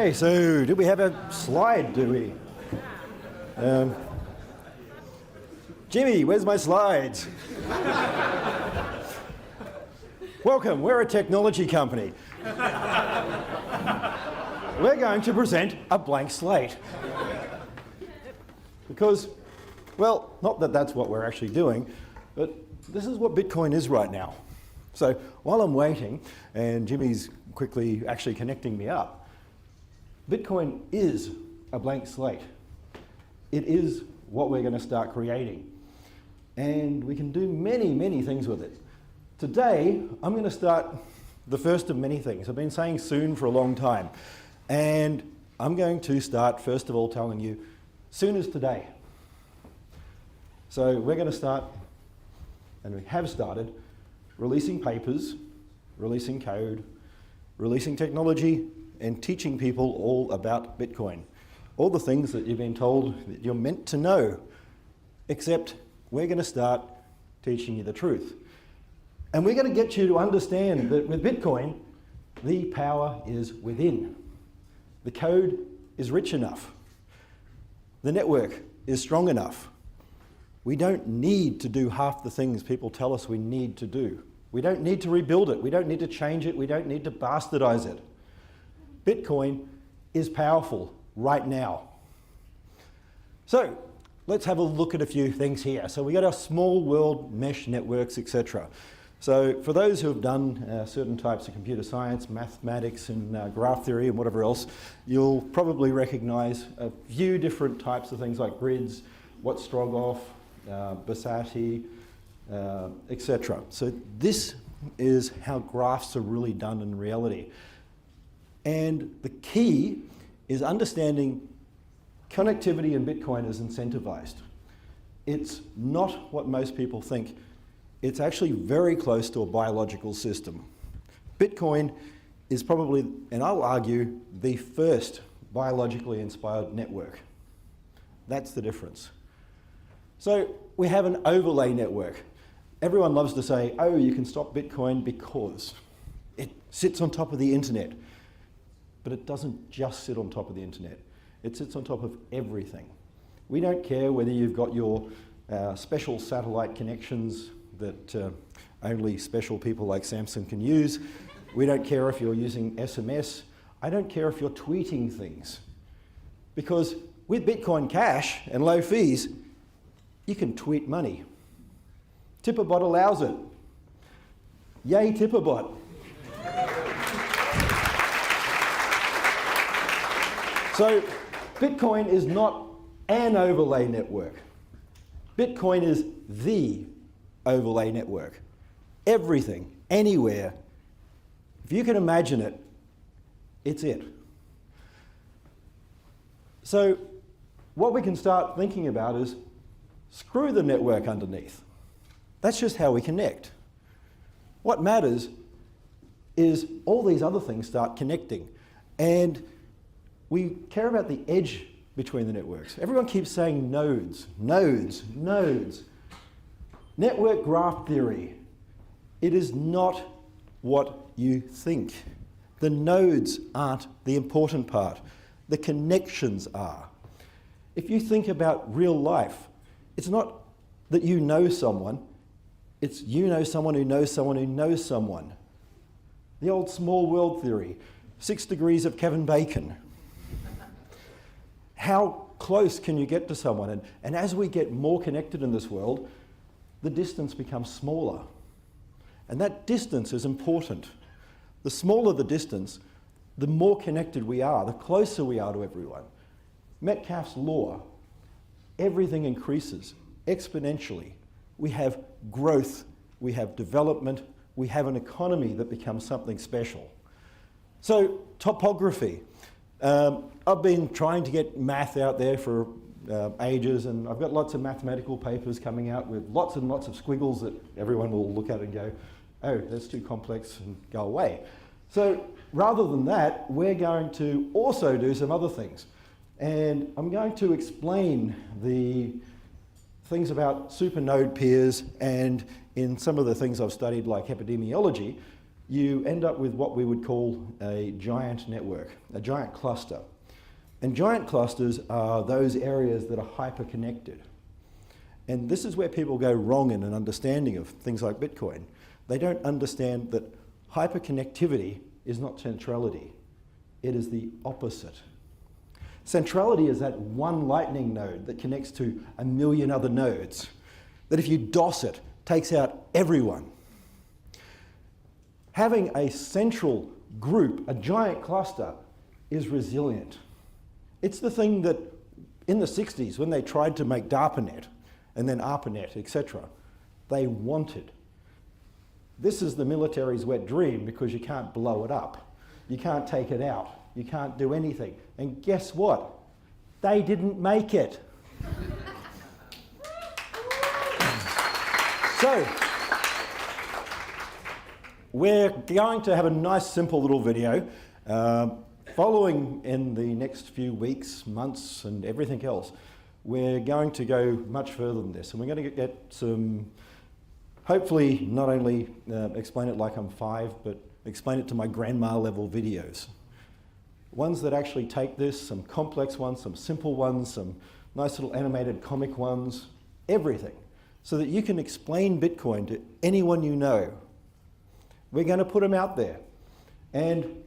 Okay, so do we have a slide, do we? Jimmy, where's my slides? Welcome, we're a technology company. We're going to present a blank slate. Because, well, not that that's what we're actually doing, but this is what Bitcoin is right now. So while I'm waiting, and Jimmy's quickly actually connecting me up, Bitcoin is a blank slate. It is what we're going to start creating. And we can do many, many things with it. Today, I'm going to start the first of many things. I've been saying soon for a long time. And I'm going to start, first of all, telling you, soon as today. So we're going to start, and we have started, releasing papers, releasing code, releasing technology, and teaching people all about Bitcoin. All the things that you've been told that you're meant to know, except we're going to start teaching you the truth. And we're going to get you to understand that with Bitcoin, the power is within. The code is rich enough. The network is strong enough. We don't need to do half the things people tell us we need to do. We don't need to rebuild it. We don't need to change it. We don't need to bastardize it. Bitcoin is powerful right now. So let's have a look at a few things here. So we got our small world mesh networks, etc. So for those who have done certain types of computer science, mathematics, and graph theory, and whatever else, you'll probably recognize a few different types of things like grids, Watt-Strogoff, Basati, etc. So this is how graphs are really done in reality. And the key is understanding connectivity in Bitcoin is incentivized. It's not what most people think. It's actually very close to a biological system. Bitcoin is probably, and I'll argue, the first biologically inspired network. That's the difference. So we have an overlay network. Everyone loves to say, oh, you can stop Bitcoin because it sits on top of the internet. But it doesn't just sit on top of the internet. It sits on top of everything. We don't care whether you've got your special satellite connections that only special people like Samsung can use. We don't care if you're using SMS. I don't care if you're tweeting things. Because with Bitcoin Cash and low fees, you can tweet money. Tipperbot allows it. Yay, Tipperbot. So Bitcoin is not an overlay network. Bitcoin is the overlay network. Everything, anywhere, if you can imagine it, it's it. So what we can start thinking about is screw the network underneath. That's just how we connect. What matters is all these other things start connecting. And we care about the edge between the networks. Everyone keeps saying nodes, nodes, nodes. Network graph theory. It is not what you think. The nodes aren't the important part. The connections are. If you think about real life, it's not that you know someone, it's you know someone who knows someone who knows someone. The old small world theory, 6 degrees of Kevin Bacon. How close can you get to someone? And as we get more connected in this world, the distance becomes smaller. And that distance is important. The smaller the distance, the more connected we are, the closer we are to everyone. Metcalfe's law, everything increases exponentially. We have growth, we have development, we have an economy that becomes something special. So, topography. I've been trying to get math out there for ages, and I've got lots of mathematical papers coming out with lots and lots of squiggles that everyone will look at and go, oh, that's too complex, and go away. So rather than that, we're going to also do some other things. And I'm going to explain the things about supernode peers, and in some of the things I've studied like epidemiology, you end up with what we would call a giant network, a giant cluster. And giant clusters are those areas that are hyper-connected. And this is where people go wrong in an understanding of things like Bitcoin. They don't understand that hyperconnectivity is not centrality. It is the opposite. Centrality is that one lightning node that connects to a million other nodes, that if you DOS it, takes out everyone. Having a central group, a giant cluster, is resilient. It's the thing that in the 60s, when they tried to make DARPANET, and then ARPANET, etc., they wanted. This is the military's wet dream because you can't blow it up. You can't take it out. You can't do anything. And guess what? They didn't make it. So, we're going to have a nice, simple little video. Following in the next few weeks, months, and everything else, we're going to go much further than this. And we're going to get some, hopefully, not only explain it like I'm 5, but explain it to my grandma level videos. Ones that actually take this, some complex ones, some simple ones, some nice little animated comic ones, everything, so that you can explain Bitcoin to anyone you know. We're going to put them out there and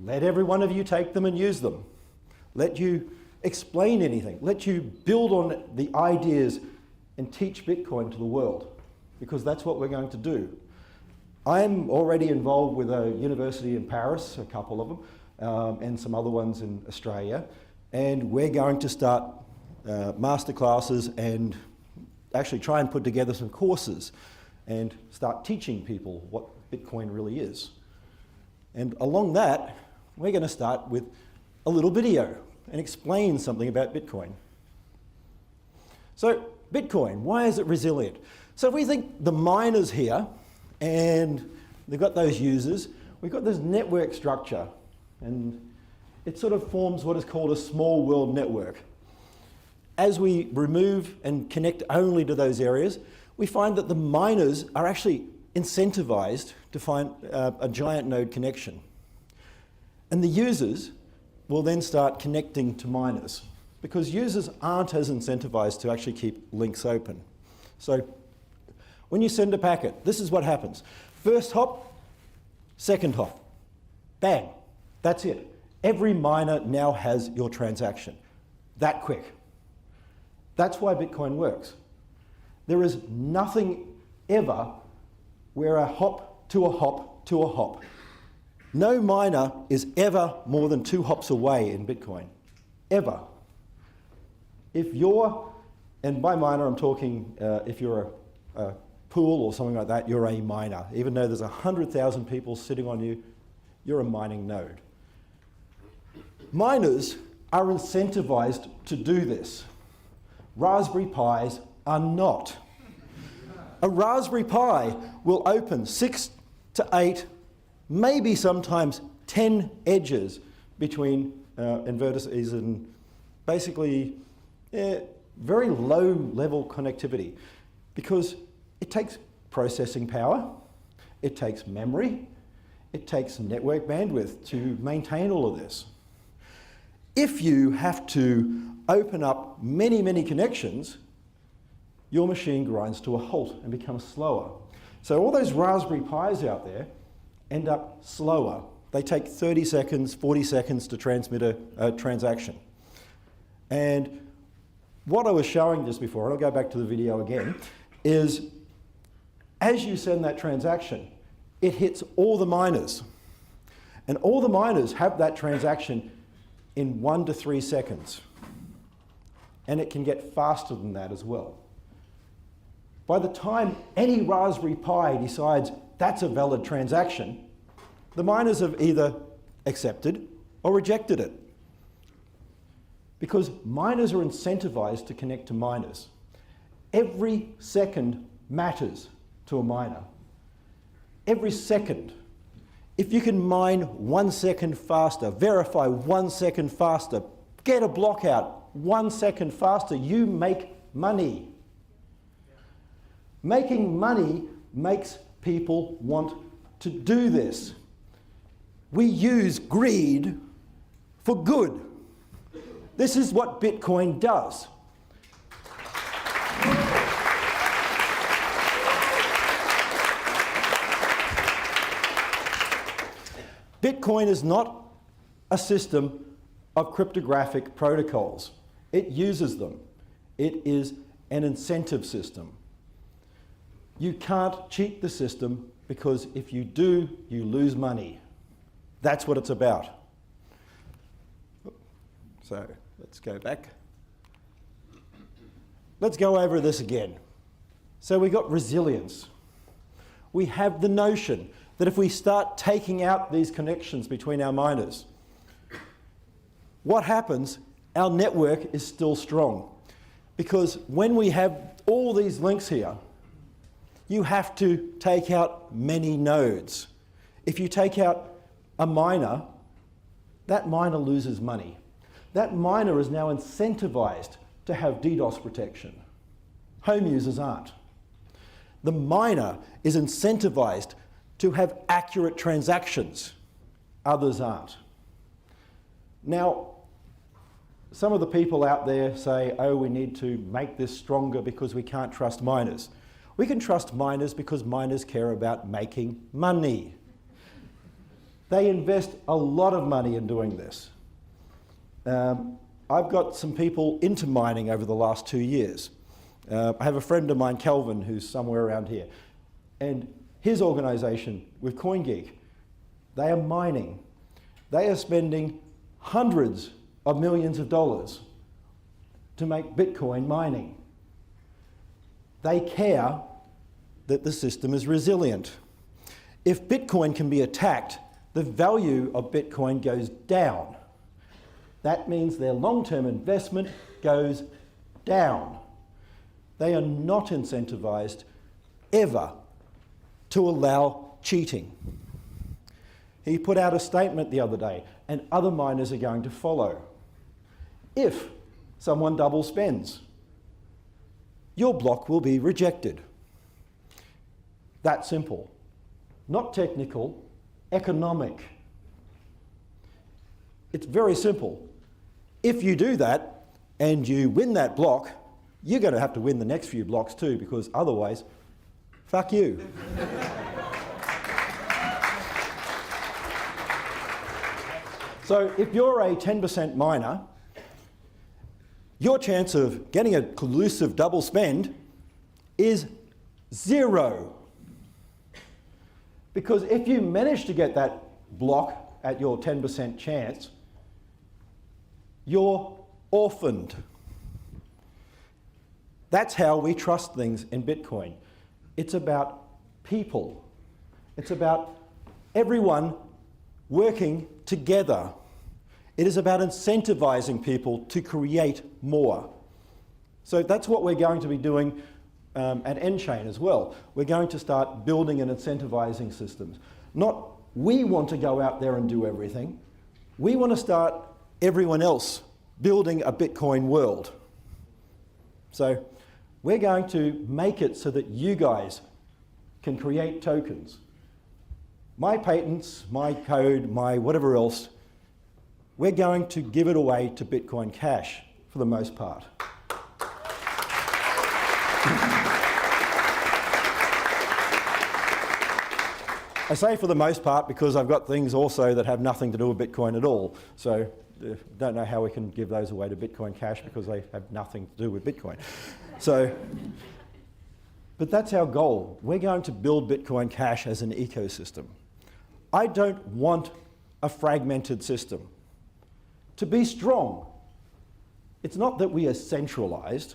let every one of you take them and use them. Let you explain anything. Let you build on the ideas and teach Bitcoin to the world, because that's what we're going to do. I'm already involved with a university in Paris, a couple of them, and some other ones in Australia, and we're going to start master classes and actually try and put together some courses and start teaching people what Bitcoin really is. And along that, we're going to start with a little video and explain something about Bitcoin. So, Bitcoin, why is it resilient? So if we think the miners here, and they've got those users, we've got this network structure, and it sort of forms what is called a small world network. As we remove and connect only to those areas, we find that the miners are actually incentivized to find a giant node connection. And the users will then start connecting to miners, because users aren't as incentivized to actually keep links open. So when you send a packet, this is what happens. First hop, second hop. Bang, that's it. Every miner now has your transaction. That quick. That's why Bitcoin works. There is nothing ever where a hop to a hop to a hop. No miner is ever more than 2 hops away in Bitcoin, ever. If you're, and by miner I'm talking if you're a pool or something like that, you're a miner. Even though there's 100,000 people sitting on you, you're a mining node. Miners are incentivized to do this. Raspberry Pis are not. A Raspberry Pi will open 6 to 8, maybe sometimes 10 edges between vertices and basically very low level connectivity, because it takes processing power, it takes memory, it takes network bandwidth to maintain all of this. If you have to open up many, many connections, your machine grinds to a halt and becomes slower. So all those Raspberry Pis out there end up slower. They take 30 seconds, 40 seconds to transmit a transaction. And what I was showing just before, and I'll go back to the video again, is as you send that transaction, it hits all the miners. And all the miners have that transaction in 1 to 3 seconds. And it can get faster than that as well. By the time any Raspberry Pi decides that's a valid transaction, the miners have either accepted or rejected it. Because miners are incentivized to connect to miners. Every second matters to a miner. Every second. If you can mine 1 second faster, verify 1 second faster, get a block out 1 second faster, you make money. Making money makes people want to do this. We use greed for good. This is what Bitcoin does. Bitcoin is not a system of cryptographic protocols. It uses them. It is an incentive system. You can't cheat the system because if you do, you lose money. That's what it's about. So let's go back. Let's go over this again. So we got resilience. We have the notion that if we start taking out these connections between our miners, what happens? Our network is still strong. Because when we have all these links here, you have to take out many nodes. If you take out a miner, that miner loses money. That miner is now incentivized to have DDoS protection. Home users aren't. The miner is incentivized to have accurate transactions. Others aren't. Now, some of the people out there say, oh, we need to make this stronger because we can't trust miners. We can trust miners because miners care about making money. They invest a lot of money in doing this. I've got some people into mining over the last 2 years. I have a friend of mine, Kelvin, who's somewhere around here. And his organisation with CoinGeek, they are mining. They are spending hundreds of millions of dollars to make Bitcoin mining. They care that the system is resilient. If Bitcoin can be attacked, the value of Bitcoin goes down. That means their long-term investment goes down. They are not incentivized ever to allow cheating. He put out a statement the other day, and other miners are going to follow. If someone double spends, your block will be rejected. That simple. Not technical, economic. It's very simple. If you do that and you win that block, you're going to have to win the next few blocks too, because otherwise, fuck you. So if you're a 10% miner, your chance of getting a collusive double spend is 0. Because if you manage to get that block at your 10% chance, you're orphaned. That's how we trust things in Bitcoin. It's about people. It's about everyone working together. It is about incentivizing people to create more. So that's what we're going to be doing at nChain as well. We're going to start building and incentivizing systems. Not we want to go out there and do everything. We want to start everyone else building a Bitcoin world. So we're going to make it so that you guys can create tokens. My patents, my code, my whatever else, we're going to give it away to Bitcoin Cash for the most part. I say for the most part because I've got things also that have nothing to do with Bitcoin at all. So don't know how we can give those away to Bitcoin Cash because they have nothing to do with Bitcoin. So, but that's our goal. We're going to build Bitcoin Cash as an ecosystem. I don't want a fragmented system. To be strong, it's not that we are centralized,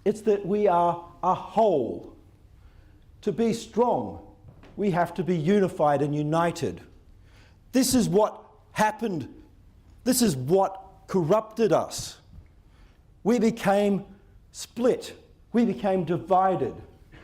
it's that we are a whole. To be strong, we have to be unified and united. This is what happened. This is what corrupted us. We became split. We became divided.